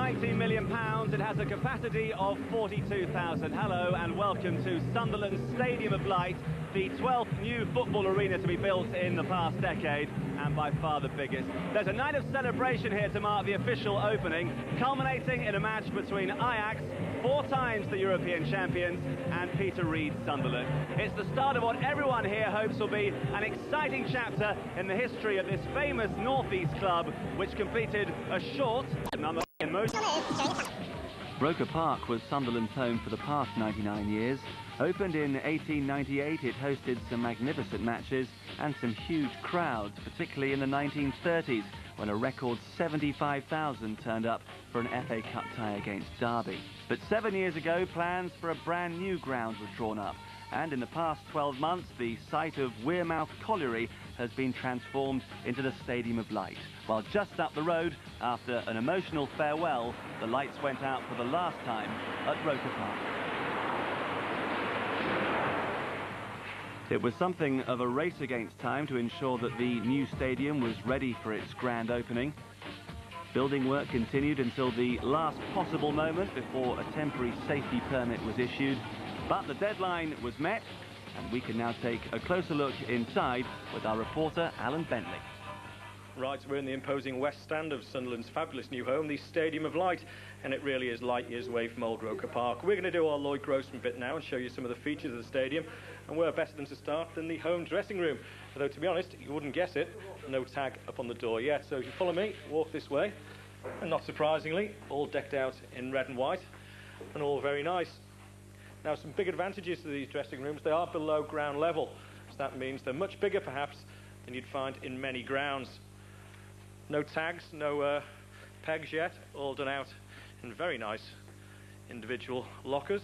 £19 million. It has a capacity of 42,000. Hello and welcome to Sunderland's Stadium of Light, the 12th new football arena to be built in the past decade, and by far the biggest. There's a night of celebration here to mark the official opening, culminating in a match between Ajax, 4 times the European champions, and Peter Reid's Sunderland. It's the start of what everyone here hopes will be an exciting chapter in the history of this famous North-East club, which completed a short, nonetheless emotional... Roker Park was Sunderland's home for the past 99 years. Opened in 1898, it hosted some magnificent matches and some huge crowds, particularly in the 1930s, when a record 75,000 turned up for an FA Cup tie against Derby. But 7 years ago, plans for a brand new ground were drawn up, and in the past 12 months, the site of Wearmouth Colliery has been transformed into the Stadium of Light. While just up the road, after an emotional farewell, the lights went out for the last time at Roker Park. It was something of a race against time to ensure that the new stadium was ready for its grand opening. Building work continued until the last possible moment before a temporary safety permit was issued. But the deadline was met, and we can now take a closer look inside with our reporter Alan Bentley. Right, we're in the imposing west stand of Sunderland's fabulous new home, the Stadium of Light, and it really is light years away from old Roker Park. We're going to do our Lloyd Grossman bit now and show you some of the features of the stadium, and where better than to start than the home dressing room. Although, to be honest, you wouldn't guess it, no tag up on the door yet. So if you follow me, walk this way, and not surprisingly, all decked out in red and white, and all very nice. Now, some big advantages to these dressing rooms: they are below ground level, so that means they're much bigger perhaps than you'd find in many grounds. No tags, no pegs yet, all done out in very nice individual lockers.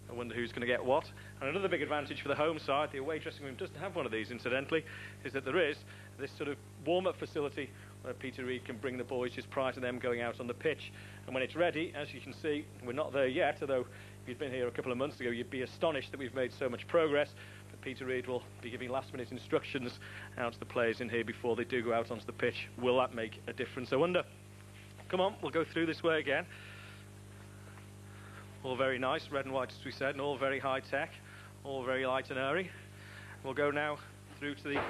I wonder who's going to get what. And another big advantage for the home side, the away dressing room doesn't have one of these incidentally, is that there is this sort of warm-up facility where Peter Reid can bring the boys just prior to them going out on the pitch. And when it's ready, as you can see, we're not there yet, although if you'd been here a couple of months ago, you'd be astonished that we've made so much progress. But Peter Reid will be giving last-minute instructions out to the players in here before they do go out onto the pitch. Will that make a difference, I wonder? Come on, we'll go through this way again. All very nice, red and white as we said, and all very high-tech, all very light and airy. We'll go now through to the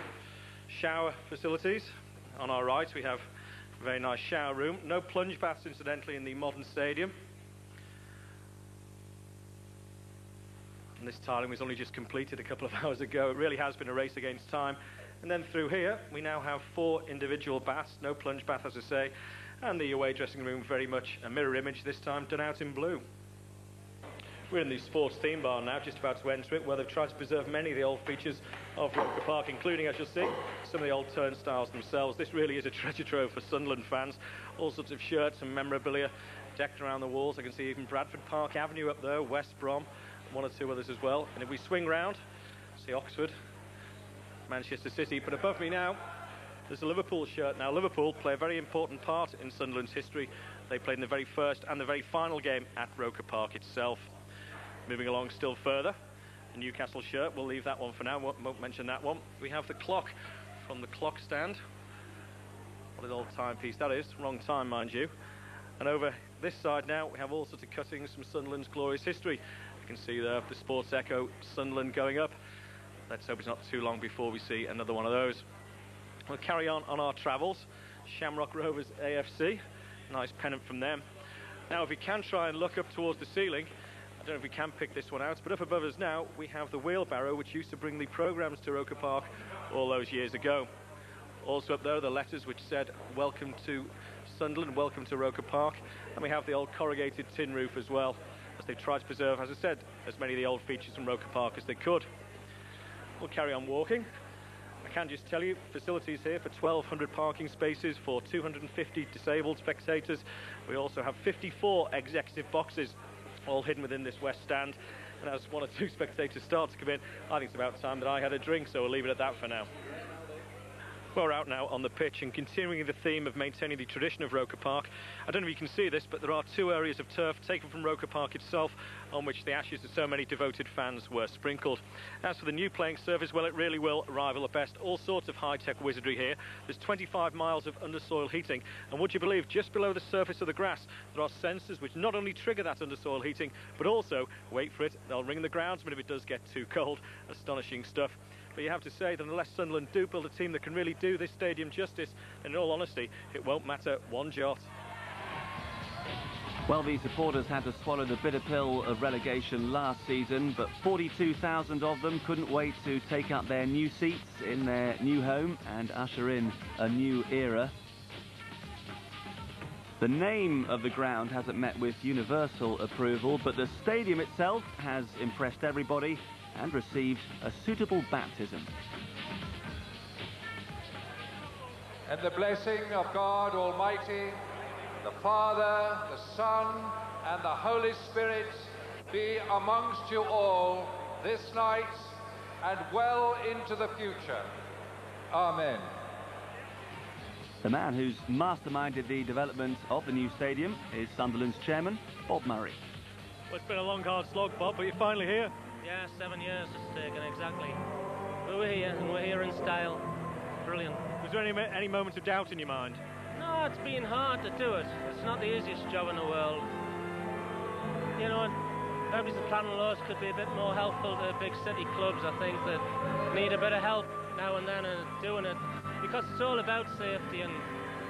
shower facilities. On our right we have a very nice shower room. No plunge baths incidentally in the modern stadium. And this tiling was only just completed a couple of hours ago. It really has been a race against time. And then through here we now have 4 individual baths, no plunge bath as I say, and the away dressing room very much a mirror image, this time done out in blue. We're in the sports theme bar now, just about to enter it, where they've tried to preserve many of the old features of Roker Park, including, as you'll see, some of the old turnstiles themselves. This really is a treasure trove for Sunderland fans. All sorts of shirts and memorabilia decked around the walls. I can see even Bradford Park Avenue up there, West Brom, 1 or 2 others as well. And if we swing round, see Oxford, Manchester City. But above me now, there's a Liverpool shirt. Now, Liverpool play a very important part in Sunderland's history. They played in the very first and the very final game at Roker Park itself. Moving along still further, the Newcastle shirt, we'll leave that one for now, won't mention that one. We have the clock from the clock stand. What an old timepiece that is, wrong time mind you. And over this side now we have all sorts of cuttings from Sunderland's glorious history. You can see there the Sports Echo, Sunderland going up. Let's hope it's not too long before we see another one of those. We'll carry on our travels. Shamrock Rovers AFC, nice pennant from them. Now if we can try and look up towards the ceiling, I don't know if we can pick this one out, but up above us now we have the wheelbarrow which used to bring the programmes to Roker Park all those years ago. Also up there the letters which said welcome to Sunderland, welcome to Roker Park, and we have the old corrugated tin roof as well, as they tried to preserve, as I said, as many of the old features from Roker Park as they could. We'll carry on walking. I can just tell you, facilities here for 1,200 parking spaces for 250 disabled spectators. We also have 54 executive boxes, all hidden within this west stand. And as 1 or 2 spectators start to come in, I think it's about time that I had a drink, so we'll leave it at that for now. Well, we're out now on the pitch and continuing the theme of maintaining the tradition of Roker Park. I don't know if you can see this, but there are 2 areas of turf taken from Roker Park itself on which the ashes of so many devoted fans were sprinkled. As for the new playing surface, well, it really will rival the best. All sorts of high-tech wizardry here. There's 25 miles of undersoil heating, and would you believe, just below the surface of the grass, there are sensors which not only trigger that undersoil heating, but also, wait for it, they'll ring the groundsman if it does get too cold. Astonishing stuff. But you have to say that unless Sunderland do build a team that can really do this stadium justice, then in all honesty, it won't matter one jot. Well, the supporters had to swallow the bitter pill of relegation last season, but 42,000 of them couldn't wait to take up their new seats in their new home and usher in a new era. The name of the ground hasn't met with universal approval, but the stadium itself has impressed everybody and received a suitable baptism. And the blessing of God Almighty, the Father, the Son, and the Holy Spirit be amongst you all this night and well into the future. Amen. The man who's masterminded the development of the new stadium is Sunderland's chairman, Bob Murray. Well, it's been a long, hard slog, Bob, but you're finally here. Yeah, 7 years it's taken, exactly. But we're here, and we're here in style. Brilliant. Was there any moments of doubt in your mind? No, it's been hard to do it. It's not the easiest job in the world. You know, maybe the planning laws could be a bit more helpful to big city clubs, I think, that need a bit of help now and then in doing it. Because it's all about safety and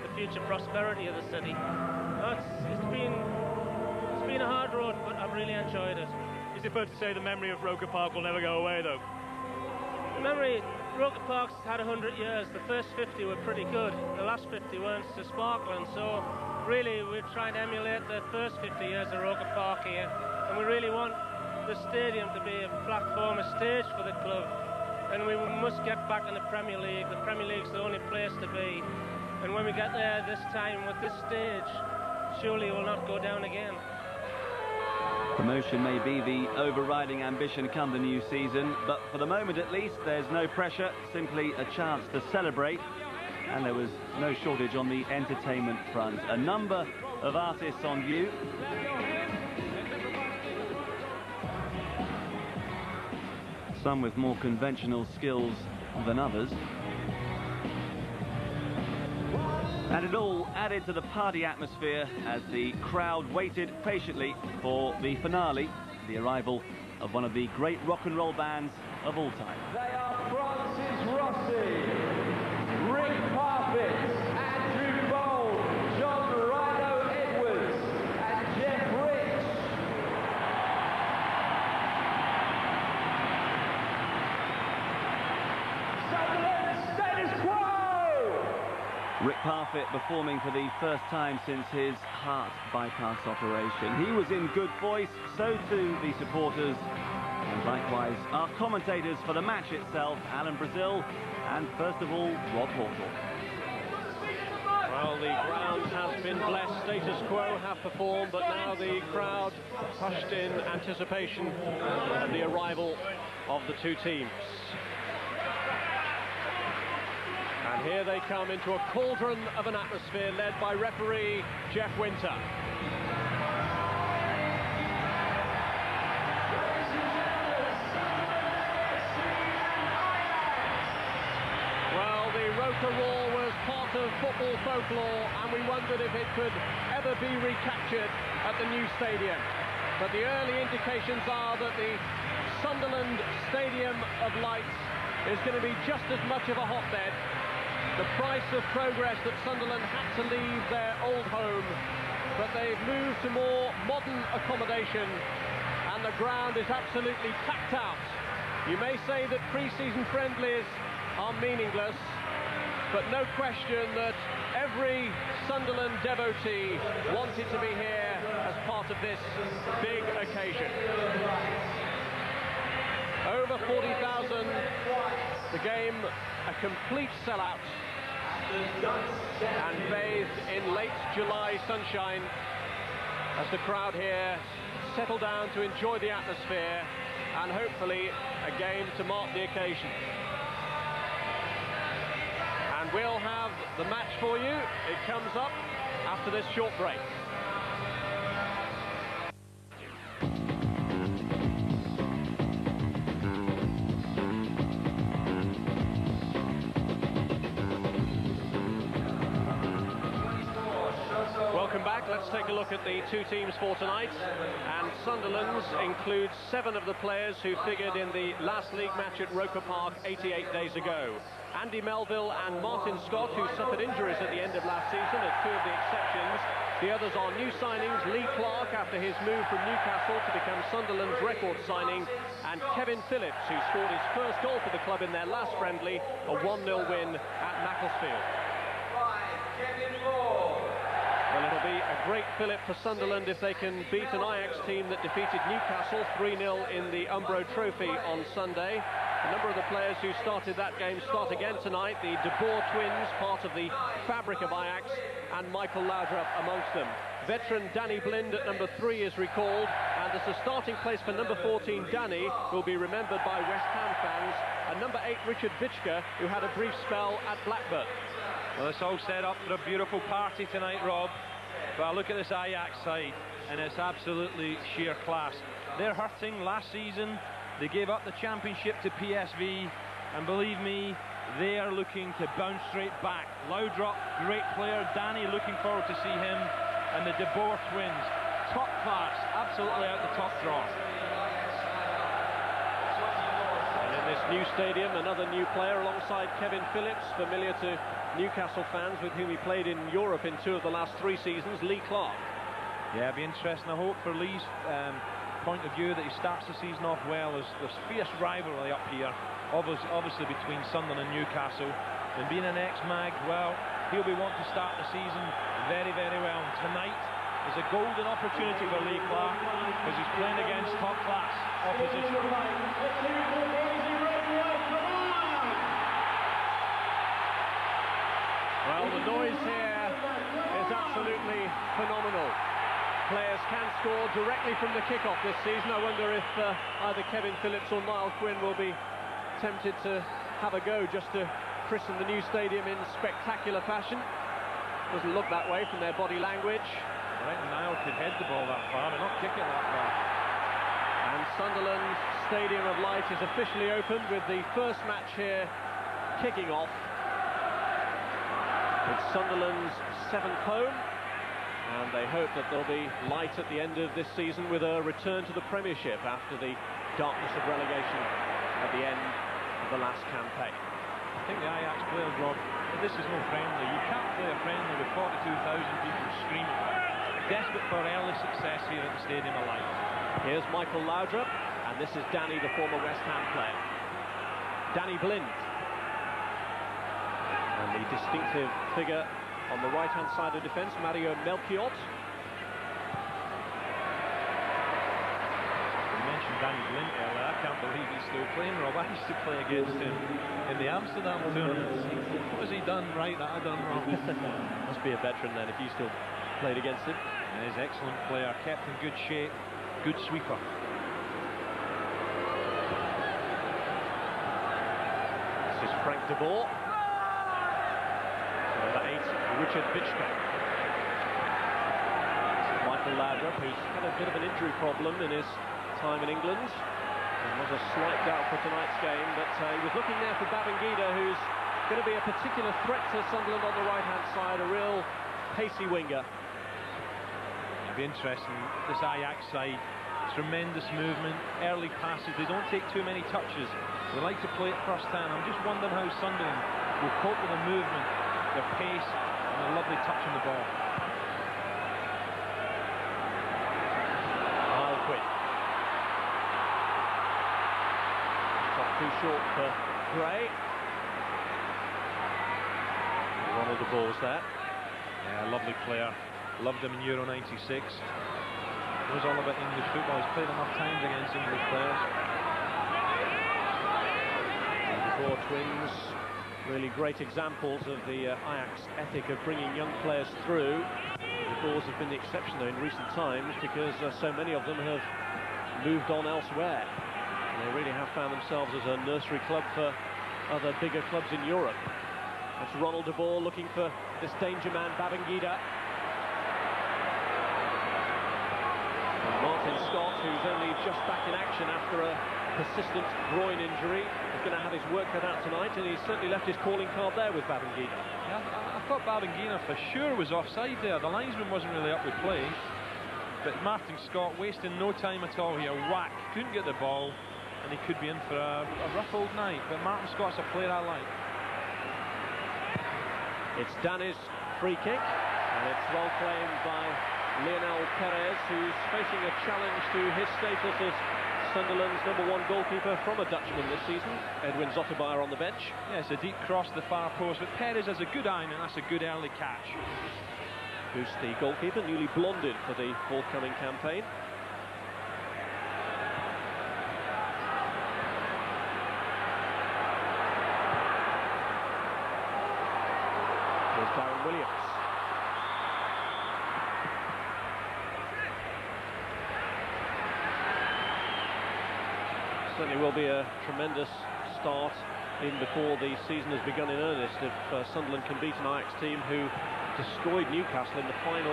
the future prosperity of the city. No, it's been a hard road, but I've really enjoyed it. Is it fair to say the memory of Roker Park will never go away, though? The memory, Roker Park's had 100 years. The first 50 were pretty good. The last 50 weren't so sparkling. So really, we're trying to emulate the first 50 years of Roker Park here. And we really want the stadium to be a platform, a stage for the club. And we must get back in the Premier League. The Premier League's the only place to be. And when we get there this time with this stage, surely we'll not go down again. Promotion may be the overriding ambition come the new season, but for the moment at least there's no pressure, simply a chance to celebrate. And there was no shortage on the entertainment front. A number of artists on view. Some with more conventional skills than others. And it all added to the party atmosphere as the crowd waited patiently for the finale, the arrival of one of the great rock and roll bands of all time. They are Francis Rossi, Rick Parfitt, Andrew Bold, John Rhino Edwards, and Jeff Rich. Sunderland status quo! Rick Parfitt performing for the first time since his heart bypass operation. He was in good voice, so too the supporters, and likewise our commentators for the match itself, Alan Brazil, and first of all, Rob Hawthorne. Well, the ground has been blessed, status quo have performed, but now the crowd hushed in anticipation of the arrival of the two teams. And here they come into a cauldron of an atmosphere led by referee Jeff Winter. Well, the Roker Roar was part of football folklore, and we wondered if it could ever be recaptured at the new stadium. But the early indications are that the Sunderland Stadium of Lights is going to be just as much of a hotbed. The price of progress that Sunderland had to leave their old home, but they've moved to more modern accommodation, and the ground is absolutely packed out. You may say that pre-season friendlies are meaningless, but no question that every Sunderland devotee wanted to be here as part of this big occasion. Over 40,000, the game a complete sellout, and bathed in late July sunshine as the crowd here settle down to enjoy the atmosphere and hopefully a game to mark the occasion. And we'll have the match for you. It comes up after this short break. Welcome back. Let's take a look at the two teams for tonight. And Sunderland's includes 7 of the players who figured in the last league match at Roker Park 88 days ago. Andy Melville and Martin Scott, who suffered injuries at the end of last season, are 2 of the exceptions. The others are new signings: Lee Clark, after his move from Newcastle to become Sunderland's record signing, and Kevin Phillips, who scored his first goal for the club in their last friendly, a 1-0 win at Macclesfield. Well, it'll be a great fillip for Sunderland if they can beat an Ajax team that defeated Newcastle 3-0 in the Umbro Trophy on Sunday. A number of the players who started that game start again tonight. The De Boer twins, part of the fabric of Ajax, and Michael Laudrup amongst them. Veteran Danny Blind at number 3 is recalled, and as a starting place for number 14, Danny will be remembered by West Ham fans, and number 8, Richard Vichka, who had a brief spell at Blackburn. Well, it's all set up for a beautiful party tonight, Rob. But I look at this Ajax side, and it's absolutely sheer class. They're hurting last season. They gave up the championship to PSV, and believe me, they are looking to bounce straight back. Laudrup, great player. Danny, looking forward to see him. And the De Boer twins, top class, absolutely out the top draw. And in this new stadium, another new player alongside Kevin Phillips, familiar to Newcastle fans with whom he played in Europe in 2 of the last 3 seasons, Lee Clark. Yeah, it'll be interesting. I hope for Lee's point of view that he starts the season off well. There's fierce rivalry up here, obviously between Sunderland and Newcastle. And being an ex-Mag, well, he'll be wanting to start the season very, very well. And tonight is a golden opportunity for Lee Clark, because he's playing against top-class opposition. Well, the noise here is absolutely phenomenal. Players can score directly from the kick-off this season. I wonder if either Kevin Phillips or Niall Quinn will be tempted to have a go just to christen the new stadium in spectacular fashion. Doesn't look that way from their body language. Right, Niall could head the ball that far, but not kick it that far. And Sunderland's Stadium of Light is officially opened with the first match here kicking off. It's Sunderland's 7th home, and they hope that there'll be light at the end of this season with a return to the Premiership after the darkness of relegation at the end of the last campaign. I think the Ajax players, Rob, this is no friendly. You can't play a friendly with 42,000 people screaming. Desperate for early success here at the Stadium of Light. Here's Michael Laudrup, and this is Danny, the former West Ham player. Danny Blind. And the distinctive figure on the right-hand side of defence, Mario Melchiot. You mentioned Danny Blind earlier. I can't believe he's still playing, Rob. I used to play against him in the Amsterdam tournament. What has he done right that I done wrong? Must be a veteran then if you still played against him. And he's an excellent player, kept in good shape, good sweeper. This is Frank de Boer. Number 8, Richard Vichka. This is Michael Laudrup, who's had a bit of an injury problem in his time in England. There was a slight doubt for tonight's game, but he was looking there for Babangida, who's going to be a particular threat to Sunderland on the right-hand side, a real pacey winger. It'll be interesting. This Ajax side, tremendous movement, early passes. They don't take too many touches. They like to play it first time. I'm just wondering how Sunderland will cope with the movement, their pace, and a lovely touch on the ball. Niall Quinn. Top too short for Gray. Ronald de Boer's there. Yeah, lovely player. Loved him in Euro 96. Knows all about English football. He's played enough times against English players. The Boer twins, really great examples of the Ajax ethic of bringing young players through. The Boers have been the exception though in recent times, because so many of them have moved on elsewhere. They really have found themselves as a nursery club for other bigger clubs in Europe. That's Ronald de Boer looking for this danger man, Babangida. And Martin Scott, who's only just back in action after a persistent groin injury, is going to have his work cut out tonight, and he's certainly left his calling card there with Babangida. Yeah, I thought Babangida for sure was offside there. The linesman wasn't really up with play. But Martin Scott wasting no time at all here. Whack, couldn't get the ball, and he could be in for a rough old night. But Martin Scott's a player I like. It's Danny's free kick, and it's well claimed by Lionel Perez, who's facing a challenge to his status as Sunderland's #1 goalkeeper from a Dutchman this season. Edwin Zottebaer on the bench. Yeah, it's a deep cross to the far post, but Perez has a good eye, and that's a good early catch. Who's the goalkeeper, newly blonded for the forthcoming campaign. Here's Darren Williams. Certainly will be a tremendous start even before the season has begun in earnest if Sunderland can beat an Ajax team who destroyed Newcastle in the final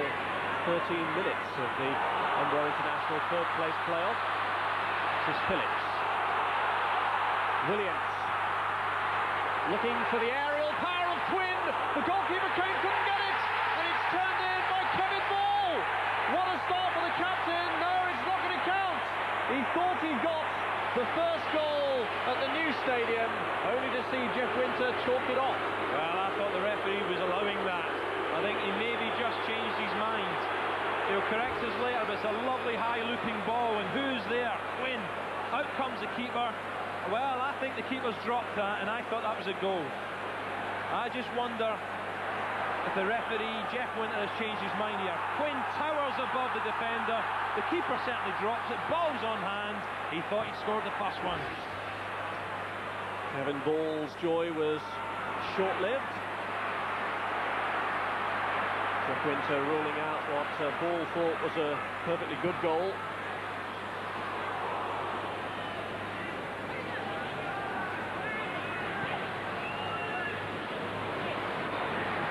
13 minutes of the Umbro International third-place playoff. This is Phillips. Williams looking for the aerial power of Quinn. The goalkeeper couldn't get it, and it's turned in by Kevin Ball. What a start for the captain. No, it's not going to count. He thought he got the first goal at the new stadium, only to see Jeff Winter chalk it off. Well, I thought the referee was allowing that. I think he maybe just changed his mind. He'll correct us later, but it's a lovely high looping ball, and who's there? Quinn. Out comes the keeper. Well, I think the keeper's dropped that, and I thought that was a goal. I just wonder if the referee, Jeff Winter, has changed his mind here. Quinn towers above the defender. The keeper certainly drops it. Ball's on hand. He thought he'd scored the first one. Kevin Ball's joy was short-lived. Jeff Winter ruling out what Ball thought was a perfectly good goal.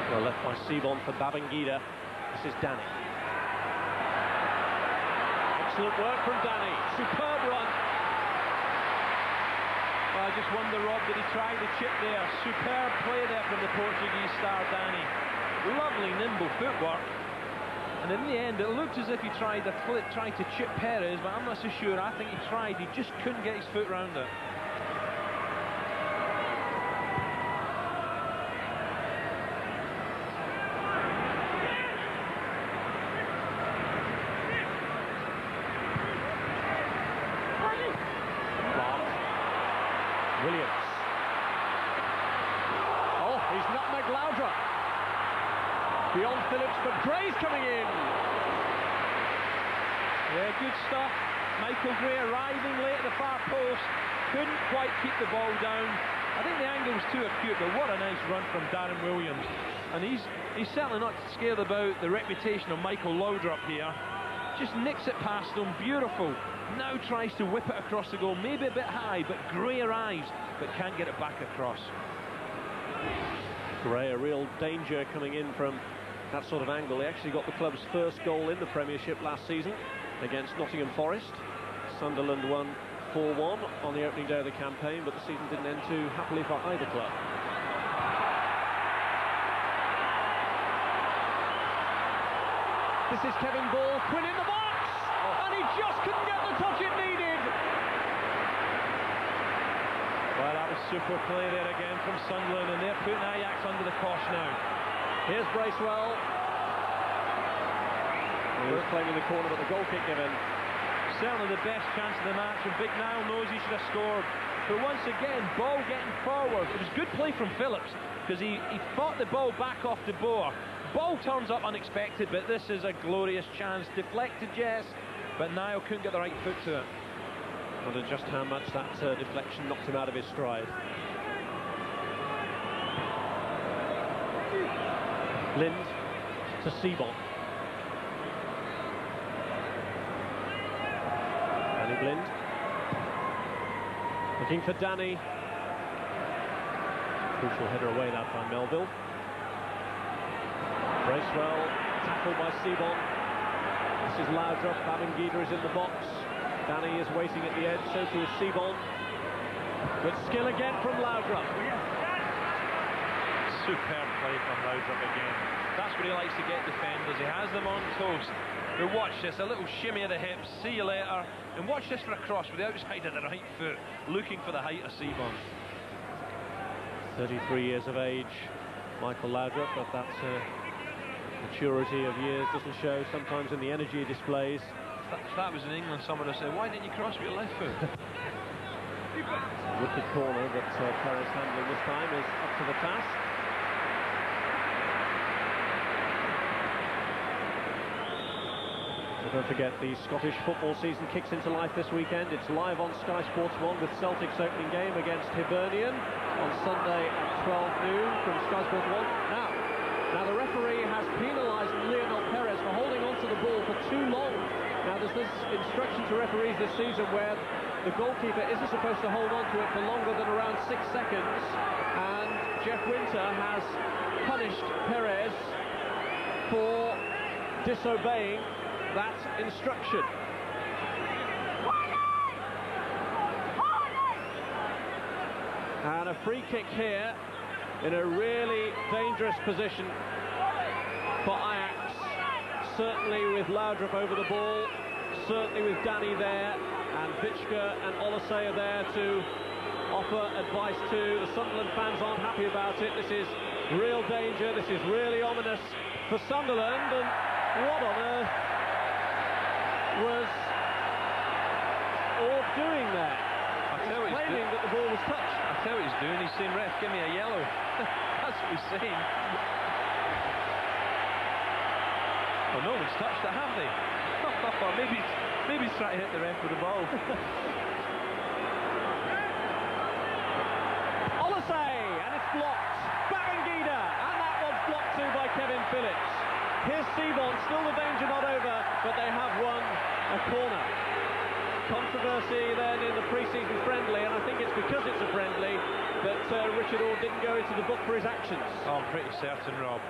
Well, left by Sebon for Babangida. This is Danny. Excellent work from Danny. Superb run. Well, I just wonder, Rob, did he try the chip there? Superb play there from the Portuguese star, Danny. Lovely, nimble footwork. And in the end, it looked as if he tried to chip Perez, but I'm not so sure. I think he tried. He just couldn't get his foot round it. Williams. Oh, he's nutmegged Laudrup. Beyond Phillips, but Gray's coming in. Yeah, good stuff. Michael Gray arriving late at the far post. Couldn't quite keep the ball down. I think the angle was too acute, but what a nice run from Darren Williams. And he's certainly not scared about the reputation of Michael Laudrup here. Just nicks it past him, beautiful. Now tries to whip it across the goal, maybe a bit high, but Gray arrives, but can't get it back across. Gray, a real danger coming in from that sort of angle. He actually got the club's first goal in the Premiership last season against Nottingham Forest. Sunderland won 4-1 on the opening day of the campaign, but the season didn't end too happily for either club. This is Kevin Ball, Quinn in the box, and he just couldn't get the touch it needed. Well, that was super play there again from Sunderland, and they're putting Ajax under the cosh now. Here's Bracewell. He was playing in the corner, but the goal kick given. Certainly the best chance of the match, and Big Niall knows he should have scored. But once again, ball getting forward. It was good play from Phillips, because he fought the ball back off De Boer. Ball turns up unexpected, but this is a glorious chance. Deflected, yes, but Niall couldn't get the right foot to it. I wonder just how much that deflection knocked him out of his stride. Lind to Sebon. Danny Blind. Looking for Danny. Crucial header away that by Melville. Bracewell, tackled by Sebon. This is Laudrup. Babangida is in the box. Danny is waiting at the edge, so too is Sebon. Good skill again from Laudrup. Superb play from Laudrup again. That's what he likes to get defenders. He has them on toast. But watch this, a little shimmy of the hips, see you later. And watch this for a cross with the outside of the right foot, looking for the height of Sebon. 33 years of age, Michael Laudrup, but that maturity of years doesn't show sometimes in the energy he displays. If that was in England, someone would say, why didn't you cross with your left foot? Wicked corner that Perez handling this time is up to the task. So don't forget, the Scottish football season kicks into life this weekend. It's live on Sky Sports 1 with Celtic's opening game against Hibernian on Sunday at 12 noon from Sky Sports 1. Now the referee has penalised Lionel Perez for holding onto the ball for too long. Now there's this instruction to referees this season where the goalkeeper isn't supposed to hold on to it for longer than around 6 seconds, and Jeff Winter has punished Perez for disobeying that instruction. And a free kick here in a really dangerous position for Ajax, certainly with Laudrup over the ball, certainly with Danny there, and Vitschke and Olasey are there to offer advice to. The Sunderland fans aren't happy about it. This is real danger, this is really ominous for Sunderland, and what on earth was Orb doing there? He's claiming that the ball was touched. I tell you what he's doing, he's saying, ref, give me a yellow. That's what he's saying. Well, no one's touched it, have they? maybe he's trying to hit the ref with the ball. Olasey, and it's blocked. Babangida, and that one's blocked too by Kevin Phillips. Here's Sebon, still the danger not over, but they have won a corner. Controversy then in the pre-season friendly, and I think it's because it's a friendly that Richard Orr didn't go into the book for his actions. Oh, I'm pretty certain, Rob.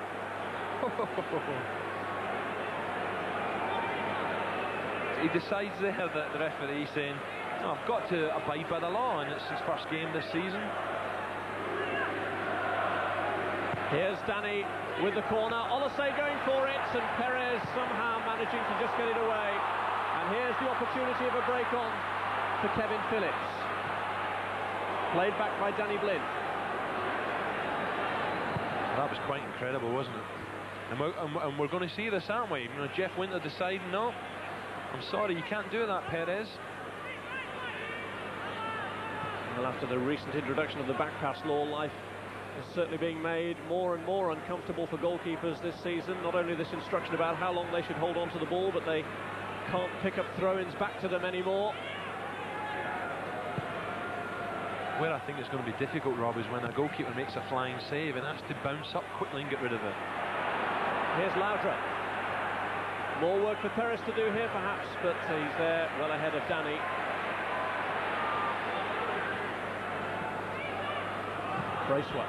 He decides there that the referee saying, oh, I've got to abide by the law, and it's his first game this season. Here's Danny with the corner, Olasey going for it, and Perez somehow managing to just get it away. And here's the opportunity of a break on for Kevin Phillips. Played back by Danny Blind. That was quite incredible, wasn't it? And we're going to see this, aren't we? You know, Jeff Winter deciding, no, I'm sorry, you can't do that, Perez. Well, after the recent introduction of the back pass law, life is certainly being made more and more uncomfortable for goalkeepers this season. Not only this instruction about how long they should hold on to the ball, but they can't pick up throw-ins back to them anymore. Where I think it's going to be difficult, Rob, is when a goalkeeper makes a flying save and has to bounce up quickly and get rid of it. Here's Laudrup. More work for Perez to do here, perhaps, but he's there well ahead of Danny. Bracewell.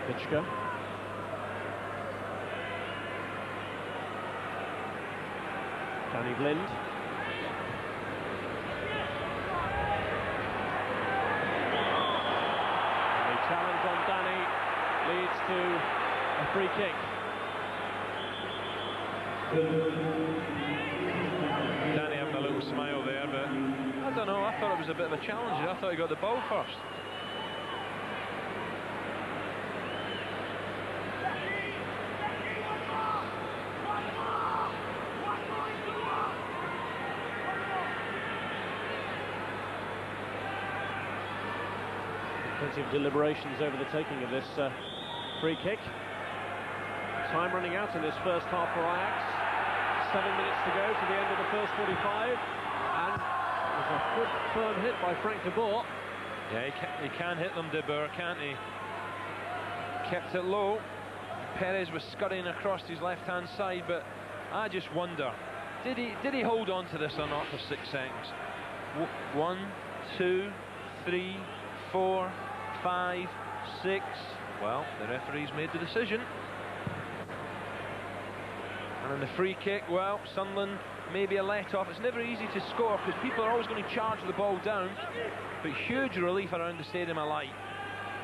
Vitschke. Danny Blind. And the challenge on Danny leads to a free kick. Danny having a little smile there, but I don't know, I thought it was a bit of a challenge. I thought he got the ball first. Plenty of deliberations over the taking of this free kick. Time running out in this first half for Ajax. 7 minutes to go to the end of the first 45, and there's a good firm hit by Frank de Boer. Yeah, he can hit them, de Boer, can't he? Kept it low. Perez was scurrying across his left-hand side, but I just wonder, did he hold on to this or not for 6 seconds? 1, 2, 3, 4, 5, 6. Well, the referee's made the decision. And in the free kick, well, Sunderland maybe a let-off. It's never easy to score because people are always going to charge the ball down. But huge relief around the Stadium of Light.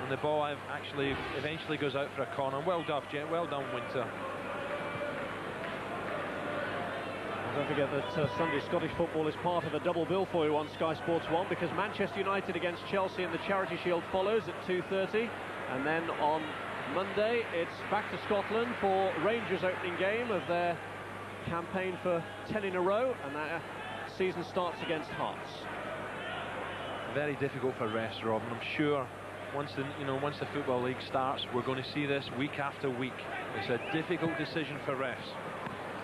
And the ball actually eventually goes out for a corner. Well done, Jet. Well done, Winter. Don't forget that Sunday Scottish football is part of a double bill for you on Sky Sports 1, because Manchester United against Chelsea in the Charity Shield follows at 2:30, and then on Monday it's back to Scotland for Rangers' opening game of their campaign for 10 in a row, and their season starts against Hearts. Very difficult for refs, Rob, and I'm sure once the Football League starts, we're going to see this week after week. It's a difficult decision for refs.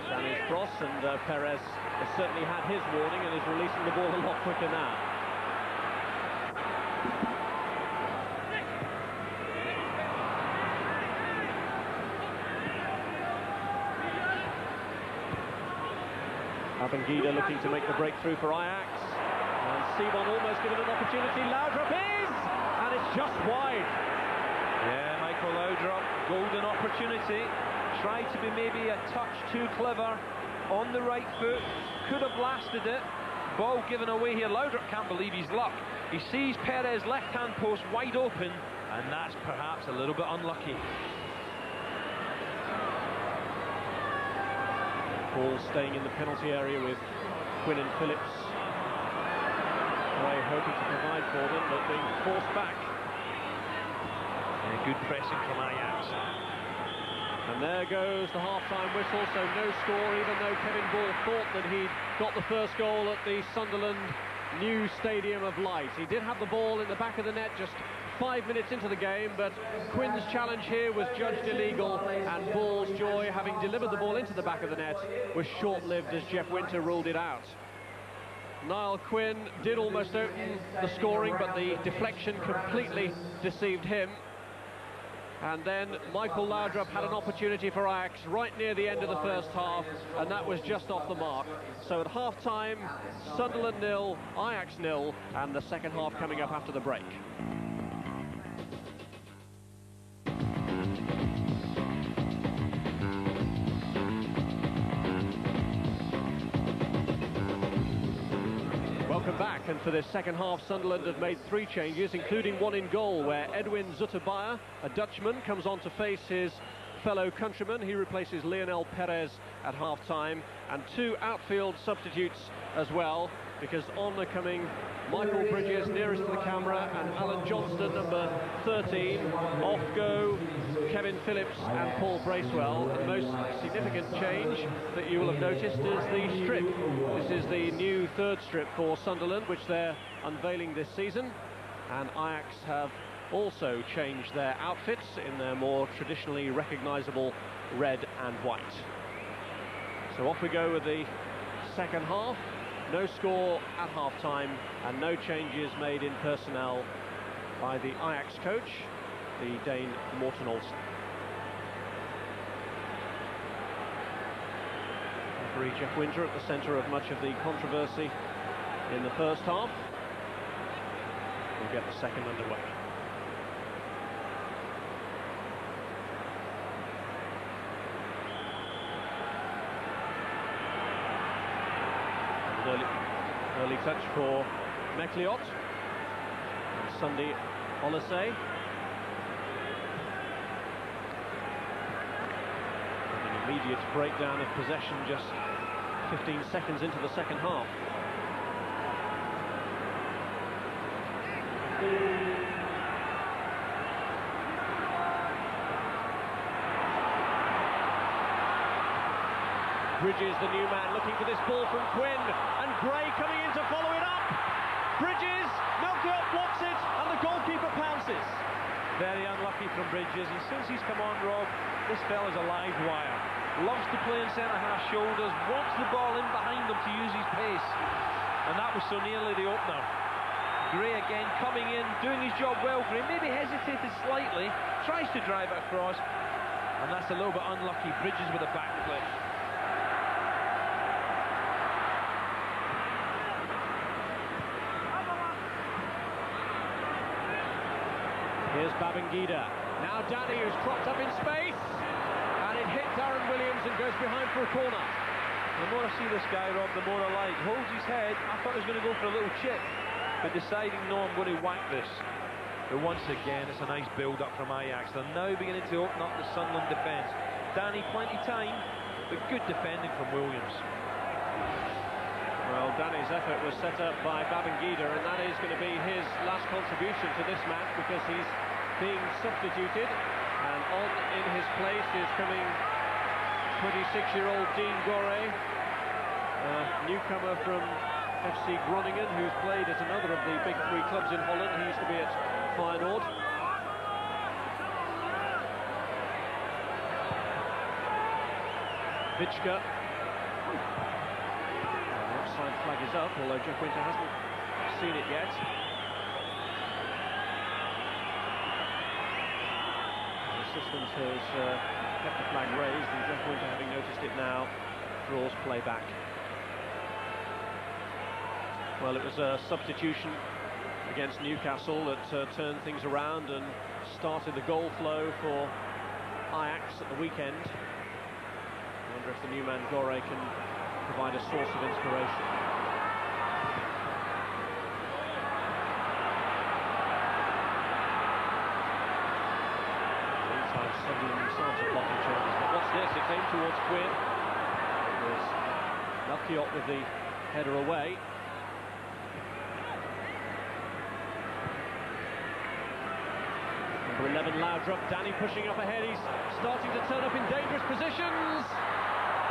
Danny's cross, and Perez has certainly had his warning and is releasing the ball a lot quicker now. Abangida looking to make the breakthrough for Ajax, and Sebon almost given an opportunity. Laudrup is, and it's just wide. Yeah, Michael Laudrup, golden opportunity. Tried to be maybe a touch too clever on the right foot, could have blasted it. Ball given away here. Laudrup can't believe his luck. He sees Perez left-hand post wide open, and that's perhaps a little bit unlucky. Ball staying in the penalty area with Quinn and Phillips. Gray hoping to provide for them, but being forced back. And good pressing from Ajax. And there goes the half-time whistle, so no score, even though Kevin Ball thought that he'd got the first goal at the Sunderland new Stadium of Light. He did have the ball in the back of the net just 5 minutes into the game, but Quinn's challenge here was judged illegal, and Ball's joy, having delivered the ball into the back of the net, was short-lived as Jeff Winter ruled it out. Niall Quinn did almost open the scoring, but the deflection completely deceived him. And then Michael Laudrup had an opportunity for Ajax right near the end of the first half, and that was just off the mark. So at half-time, Sunderland 0, Ajax 0, and the second half coming up after the break. Welcome back, and for this second half, Sunderland have made 3 changes, including one in goal, where Edwin Zutterbeier, a Dutchman, comes on to face his fellow countryman. He replaces Lionel Perez at half-time, and 2 outfield substitutes as well, because on the coming Michael Bridges nearest to the camera, and Alan Johnston, number 13. Off go Kevin Phillips and Paul Bracewell. The most significant change that you will have noticed is the strip. This is the new 3rd strip for Sunderland, which they're unveiling this season. And Ajax have also changed their outfits in their more traditionally recognisable red and white. So off we go with the second half. No score at half-time, and no changes made in personnel by the Ajax coach, the Dane Morten Olsen. Referee Jeff Winter at the centre of much of the controversy in the first half. We'll get the second underway. Early touch for Mekliot, and Sunday Oliseh. An immediate breakdown of possession just 15 seconds into the second half. Bridges, the new man, looking for this ball from Quinn, and Gray coming in to follow it up. Bridges, Melchior blocks it, and the goalkeeper pounces. Very unlucky from Bridges, and since he's come on, Rob, this fella's a live wire. Loves to play in centre-half shoulders, wants the ball in behind him to use his pace. And that was so nearly the opener. Gray again coming in, doing his job well. Gray maybe hesitated slightly, tries to drive it across, And that's a little bit unlucky. Bridges with a backflip. Here's Babangida. Now Danny, who's cropped up in space. And it hits Aaron Williams and goes behind for a corner. The more I see this guy, Rob, the more I like. Holds his head. I thought he was going to go for a little chip, but deciding, no, I'm going to whack this. But once again, it's a nice build-up from Ajax. They're now beginning to open up the Sunderland defence. Danny, plenty time, but good defending from Williams. Well, Danny's effort was set up by Babangida, and that is going to be his last contribution to this match, because he's being substituted, and on in his place is coming 26-year-old Dean Gore, newcomer from FC Groningen, who's played at another of the big three clubs in Holland. He used to be at Feyenoord. Vitschke. The offside flag is up, although Jeff Winter hasn't seen it yet. The assistant has kept the flag raised, and Jeff Winter, having noticed it now, draws play back. Well, it was a substitution against Newcastle that turned things around and started the goal flow for Ajax at the weekend. I wonder if the new man Gore can provide a source of inspiration. Meantime, Sunderland themselves are blocking chances. But what's this? It came towards Quinn. There's Melchiot with the header away. Number 11, Laudrup. Danny pushing up ahead. He's starting to turn up in dangerous positions.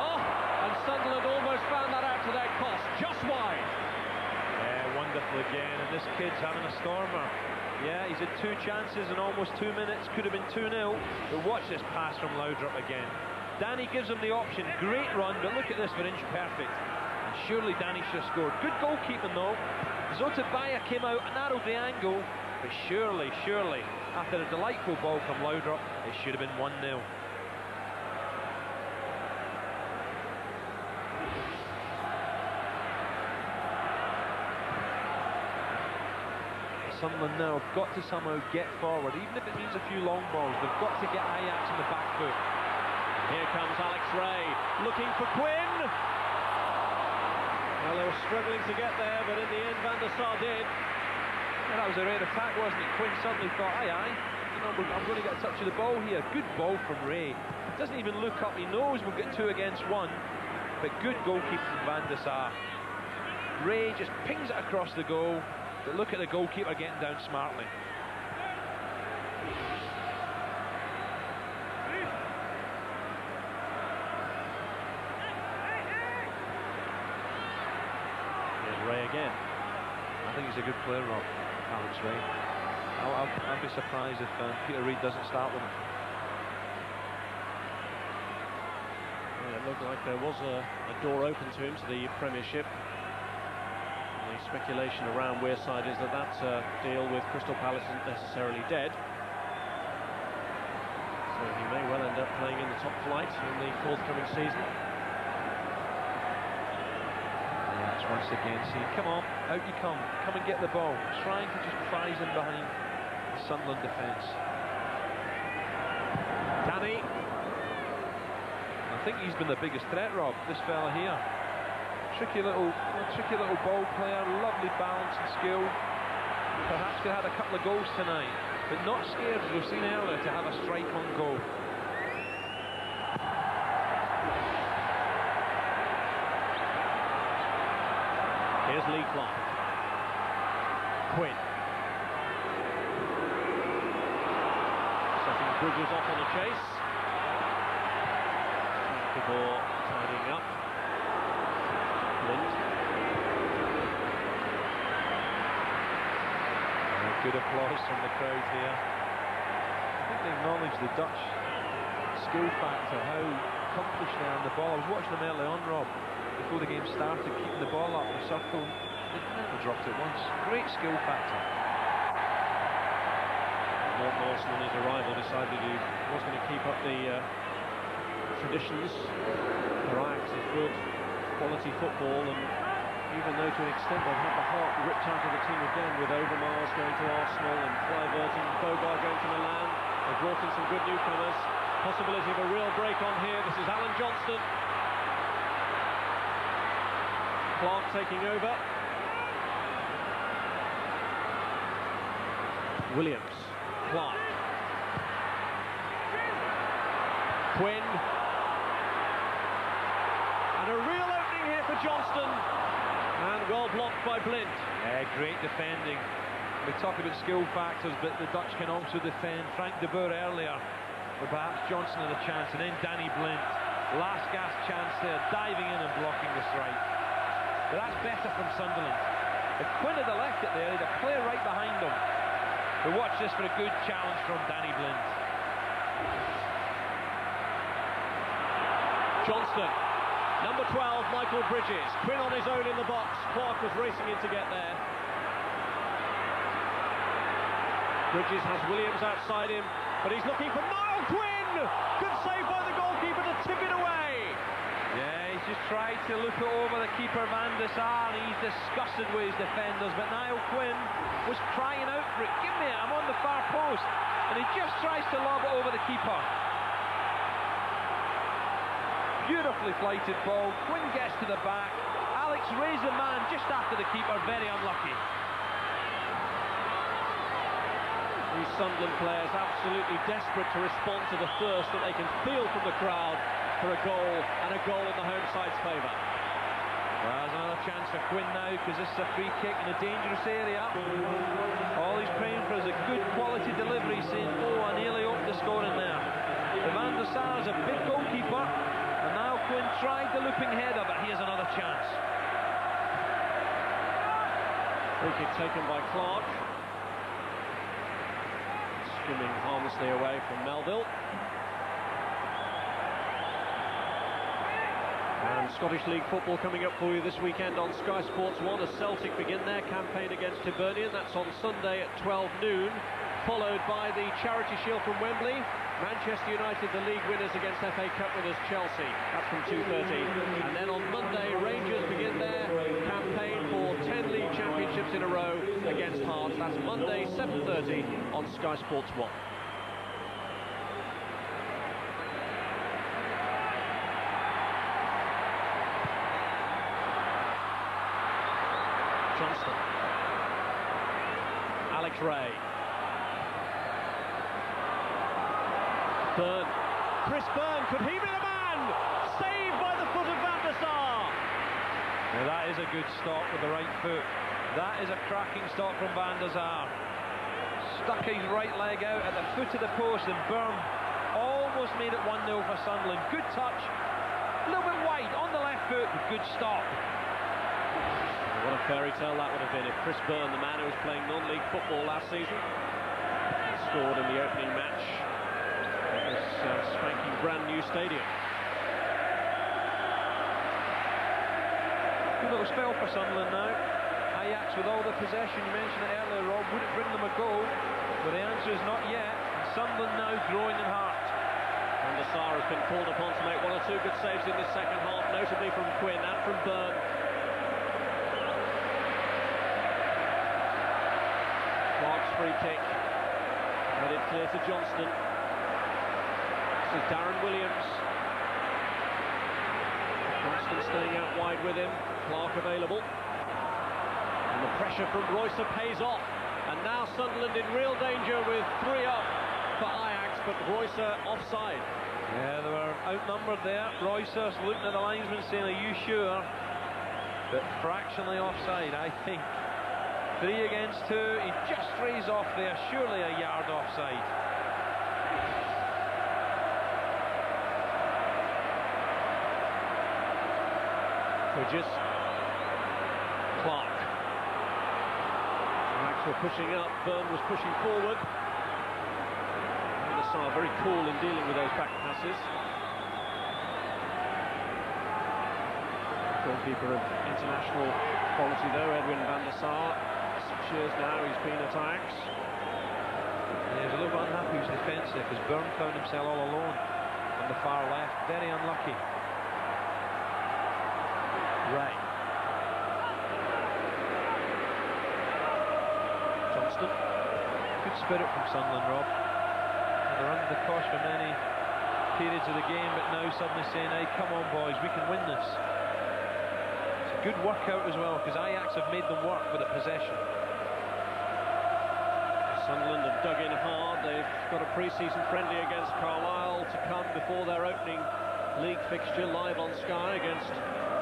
Oh, and Sunderland almost found that out to their cost. Just wide. Yeah, wonderful again. And this kid's having a stormer. Yeah, he's had 2 chances in almost 2 minutes. Could have been 2-0. But watch this pass from Laudrup again. Danny gives him the option. Great run, but look at this for inch perfect. And surely Danny should have scored. Good goalkeeping though. Zotabaya came out, narrowed the angle. But surely, after a delightful ball from Laudrup, it should have been 1-0. Sunderland now have got to somehow get forward, even if it means a few long balls. They've got to get Ajax on the back foot. Here comes Alex Ray, looking for Quinn. Well, they were struggling to get there, but in the end, Van der Sar did. Yeah, that was a rare attack, wasn't it? Quinn suddenly thought, aye, you know, I'm going to get a touch of the ball here. Good ball from Ray. Doesn't even look up. He knows we'll get 2 against 1, but good goalkeeping from Van der Sar. Ray just pings it across the goal, but look at the goalkeeper getting down smartly. Here's Ray again. I think he's a good player, Rob. Alex Ray. I'll be surprised if Peter Reid doesn't start with him. Well, it looked like there was a door open to him to the Premiership. And the speculation around Wearside is that deal with Crystal Palace isn't necessarily dead. So he may well end up playing in the top flight in the forthcoming season. Once again, see, come on, out you come and get the ball. Trying to just prize him behind the Sunderland defence. Danny. I think he's been the biggest threat, Rob, this fella here. Tricky little ball player, lovely balance and skill. Perhaps could have had a couple of goals tonight, but not scared, as we've seen earlier, to have a strike on goal. Here's Lee Clark. Quinn. Setting Bridges off on the chase. Before tidying up. Lind. Good applause from the crowd here. I think they acknowledge the Dutch skill factor, how accomplished they are on the ball. I was watching them early on, Rob, before the game started, keeping the ball up the circle. They've never dropped it once. Great skill factor. More Johnson on his arrival decided he was going to keep up the traditions. Ajax is good quality football, and even though to an extent they've had the heart ripped out of the team again, with Overmars going to Arsenal and Kluivert and Bogar going to Milan, they've brought in some good newcomers. Possibility of a real break on here. This is Alan Johnston. Clark taking over. Williams, Clark, Quinn, and a real opening here for Johnston, and well blocked by Blind. Yeah, great defending. We talk about skill factors, but the Dutch can also defend. Frank de Boer earlier, but perhaps Johnson had a chance, and then Danny Blind, last gasp chance there, diving in and blocking the strike. But that's better from Sunderland. If Quinn had left it there, he'd have player right behind him. But watch this for a good challenge from Danny Blind. Johnston, number 12, Michael Bridges. Quinn on his own in the box. Clark was racing in to get there. Bridges has Williams outside him, but he's looking for Niall Quinn! Good save by the goalkeeper to tip it away. Yeah, he's just tried to look it over the keeper, Van der Sar, and he's disgusted with his defenders, but Niall Quinn was crying out for it. Give me it, I'm on the far post. And he just tries to lob it over the keeper. Beautifully flighted ball. Quinn gets to the back. Alex raised the man just after the keeper. Very unlucky. These Sunderland players absolutely desperate to respond to the thirst that they can feel from the crowd for a goal, and a goal in the home side's favour. Well, there's another chance for Quinn now, because this is a free kick in a dangerous area. All he's praying for is a good quality delivery, saying, oh, I nearly opened the score in there. The Van der Sar is a big goalkeeper, and now Quinn tried the looping header, but here's another chance. Free kick taken by Clark. Skimming harmlessly away from Melville. And Scottish League football coming up for you this weekend on Sky Sports 1 as Celtic begin their campaign against Hibernian. That's on Sunday at 12 noon, followed by the Charity Shield from Wembley. Manchester United, the league winners, against FA Cup winners Chelsea. That's from 2:30. And then on Monday, Rangers begin their campaign for 10 league championships in a row against Hearts. That's Monday, 7:30 on Sky Sports 1. Johnston, Alex Ray, Byrne, Chris Byrne, could he be the man? Saved by the foot of Van der Sar. Now that is a good stop with the right foot. That is a cracking stop from Van der Sar. Stuck his right leg out at the foot of the post, and Byrne almost made it 1-0 for Sunderland. Good touch, a little bit wide on the left foot, but good stop. What a fairy tale that would have been if Chris Byrne, the man who was playing non-league football last season, scored in the opening match at this spanking brand new stadium. Good little spell for Sunderland now. Ajax with all the possession, you mentioned it earlier, Rob, would it bring them a goal? But the answer is not yet. Sunderland now growing in heart. Van der Sar has been called upon to make one or two good saves in this second half, notably from Quinn and from Byrne. Clark's free kick, headed clear to Johnston. This is Darren Williams. Johnston staying out wide with him, Clark available. And the pressure from Roycer pays off. And now Sunderland in real danger with 3 up for Ajax, but Roycer offside. Yeah, they were outnumbered there. Roycer's looking at the linesman saying, are you sure? But fractionally offside, I think. 3 against 2, he just strays off there, surely a yard offside. Bridges, Clark. Ajax were pushing up, Byrne was pushing forward. Van der Sar very cool in dealing with those back passes. Goalkeeper of international quality though, Edwin Van der Sar. 6 years now he's been at Ajax. Yeah, he's a little bit unhappy defensive as Byrne found himself all alone on the far left. Very unlucky. Ray. Johnston. Good spirit from Sunderland, Rob. They're under the cosh for many periods of the game, but now suddenly saying, hey, come on boys, we can win this. It's a good workout as well, because Ajax have made them work with the possession. Sunderland have dug in hard. They've got a pre-season friendly against Carlisle to come before their opening league fixture live on Sky against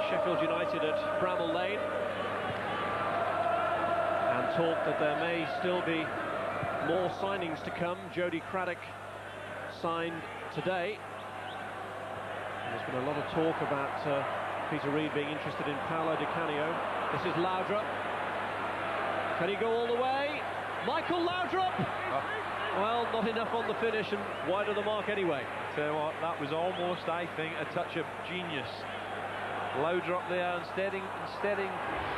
Sheffield United at Bramall Lane. And talk that there may still be more signings to come. Jody Craddock signed today. There's been a lot of talk about Peter Reid being interested in Paolo Di Canio. This is Laudrup. Can he go all the way? Michael Laudrup! Well, not enough on the finish and wide of the mark anyway. Tell you what, that was almost, I think, a touch of genius. Laudrup there, instead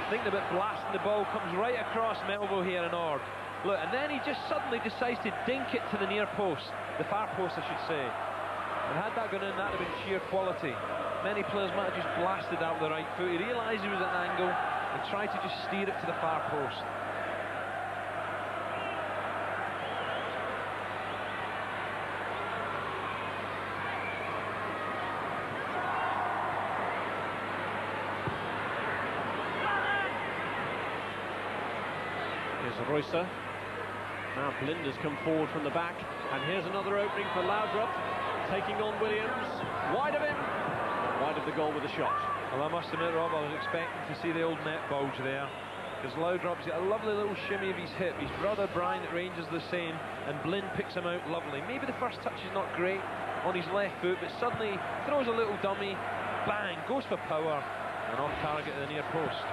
thinking about blasting the ball, comes right across Melville here in Ord. Look, and then he just suddenly decides to dink it to the near post, the far post, I should say. And had that gone in, that would have been sheer quality. Many players might have just blasted out with the right foot. He realised he was at an angle and tried to just steer it to the far post. Here's Roycer. Now Blind has come forward from the back, and here's another opening for Laudrup, taking on Williams, wide of him, wide of the goal with a shot. Well, I must admit, Rob, I was expecting to see the old net bulge there, because Laudrup's got a lovely little shimmy of his hip. His brother Brian at Rangers the same, and Blind picks him out lovely. Maybe the first touch is not great on his left foot, but suddenly throws a little dummy, bang, goes for power, and off target at the near post.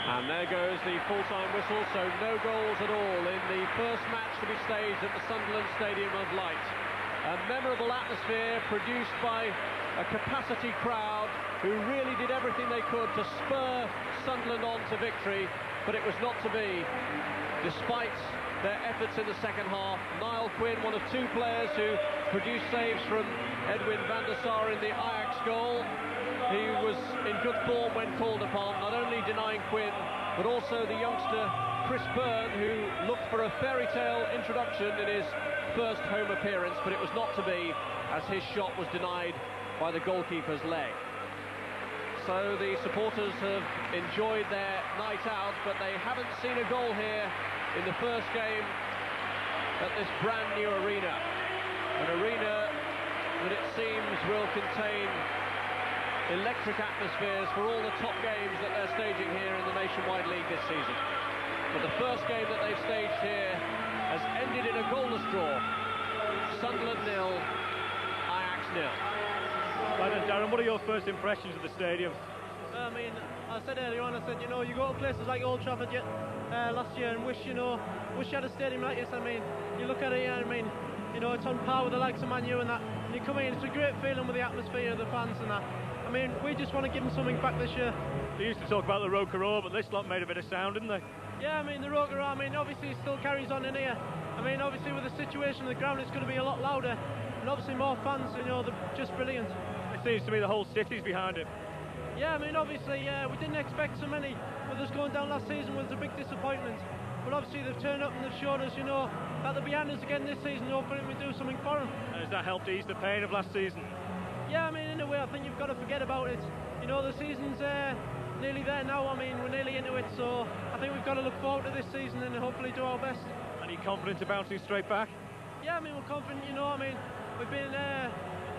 And there goes the full-time whistle, so no goals at all in the first match to be staged at the Sunderland Stadium of Light. A memorable atmosphere produced by a capacity crowd who really did everything they could to spur Sunderland on to victory, but it was not to be. Despite their efforts in the second half, Niall Quinn, one of two players who produced saves from Edwin van der Sar in the Ajax goal. He was in good form when called upon, not only denying Quinn, but also the youngster Chris Byrne, who looked for a fairy tale introduction in his first home appearance, but it was not to be, as his shot was denied by the goalkeeper's leg. So the supporters have enjoyed their night out, but they haven't seen a goal here in the first game at this brand new arena. An arena that it seems will contain electric atmospheres for all the top games that they're staging here in the Nationwide League this season. But the first game that they've staged here has ended in a goalless draw. Sunderland 0, Ajax 0. Well then, Darren, what are your first impressions of the stadium? I mean, I said earlier on, I said, you know, you go to places like Old Trafford last year and wish you had a stadium like this. I mean, you look at it here, I mean, you know, it's on par with the likes of Man U and that. And you come in, it's a great feeling with the atmosphere of the fans and that. I mean, we just want to give them something back this year. They used to talk about the Roker Roar, but this lot made a bit of sound, didn't they? Yeah, I mean, the Roker Roar, I mean, obviously it still carries on in here. I mean, obviously with the situation of the ground, it's going to be a lot louder. And obviously more fans, you know, they're just brilliant. It seems to me the whole city's behind it. Yeah, I mean, obviously, we didn't expect so many. With us going down last season was a big disappointment. But obviously they've turned up and they've showed us, you know, that they're behind us again this season. Hopefully we do something for them. And has that helped ease the pain of last season? Yeah, I mean, in a way, I think you've got to forget about it. You know, the season's nearly there now. I mean, we're nearly into it, so I think we've got to look forward to this season and hopefully do our best. Are you confident of bouncing straight back? Yeah, I mean, we're confident, you know, I mean, we've been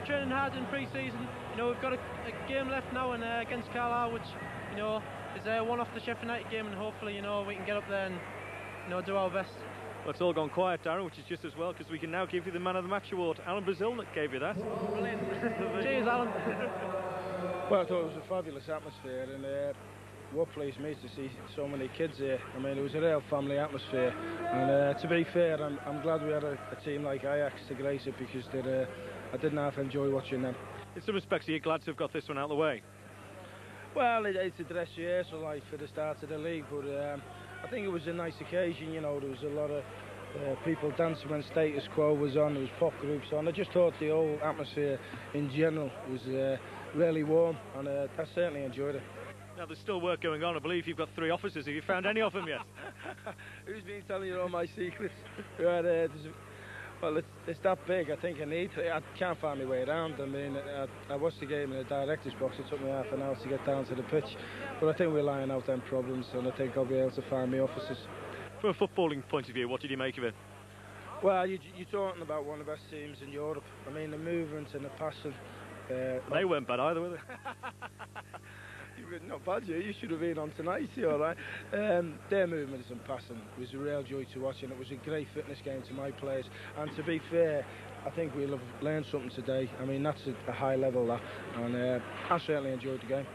training hard in pre-season. You know, we've got a game left now and against Carlisle, which, you know, is one off the Sheffield United game, and hopefully, you know, we can get up there and, you know, do our best. Well, it's all gone quiet, Darren, which is just as well, because we can now give you the Man of the Match award. Alan Brazil gave you that. Brilliant. Cheers, Alan. Well, I thought it was a fabulous atmosphere, and what pleased me is to see so many kids here. I mean, it was a real family atmosphere, and to be fair, I'm glad we had a team like Ajax to grace it, because they're I didn't half enjoy watching them. In some respects, are you glad to have got this one out of the way? Well, it's a dress rehearsal like for the start of the league, but I think it was a nice occasion. You know, there was a lot of people dancing when Status Quo was on, there was pop groups on. I just thought the whole atmosphere in general was really warm, and I certainly enjoyed it. Now, there's still work going on. I believe you've got 3 officers. Have you found any of them yet? Who's been telling you all my secrets? Right, well, it's that big. I think I can't find my way around. I mean, I watched the game in the director's box. It took me half an hour to get down to the pitch. But I think we're lying out them problems, and I think I'll be able to find my officers. From a footballing point of view, what did you make of it? Well, you're talking about one of the best teams in Europe. I mean, the movement and the passion. They weren't bad either, were they? Not bad, you should have been on tonight, all right. Their movements and passing was a real joy to watch, and it was a great fitness game to my players. And to be fair, I think we'll have learned something today. I mean, that's a high level, that, and I certainly enjoyed the game.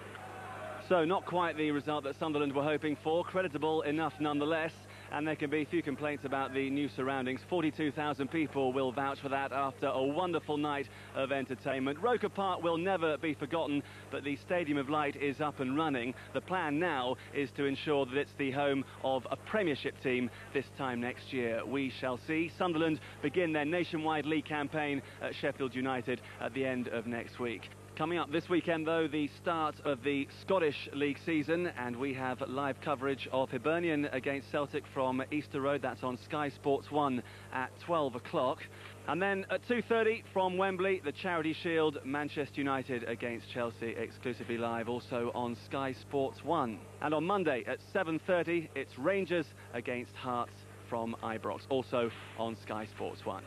So not quite the result that Sunderland were hoping for, creditable enough nonetheless, and there can be few complaints about the new surroundings. 42,000 people will vouch for that after a wonderful night of entertainment. Roker Park will never be forgotten, but the Stadium of Light is up and running. The plan now is to ensure that it's the home of a Premiership team this time next year. We shall see. Sunderland begin their nationwide league campaign at Sheffield United at the end of next week. Coming up this weekend, though, the start of the Scottish League season, and we have live coverage of Hibernian against Celtic from Easter Road. That's on Sky Sports 1 at 12 o'clock. And then at 2:30 from Wembley, the Charity Shield, Manchester United against Chelsea, exclusively live, also on Sky Sports 1. And on Monday at 7:30, it's Rangers against Hearts from Ibrox, also on Sky Sports 1.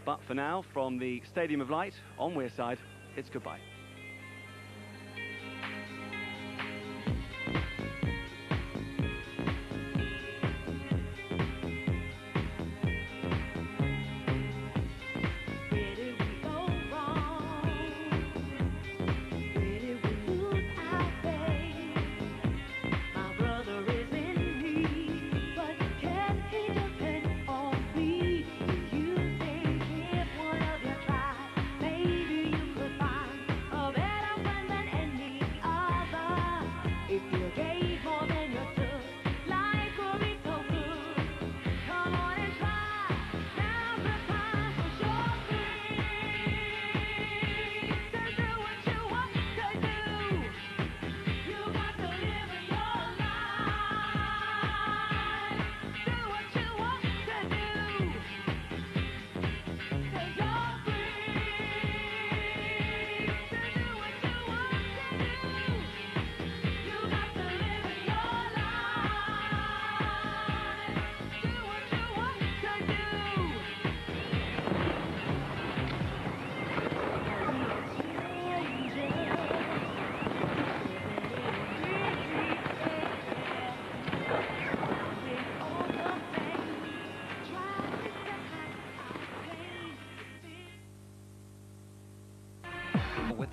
But for now, from the Stadium of Light on Wearside, it's goodbye. With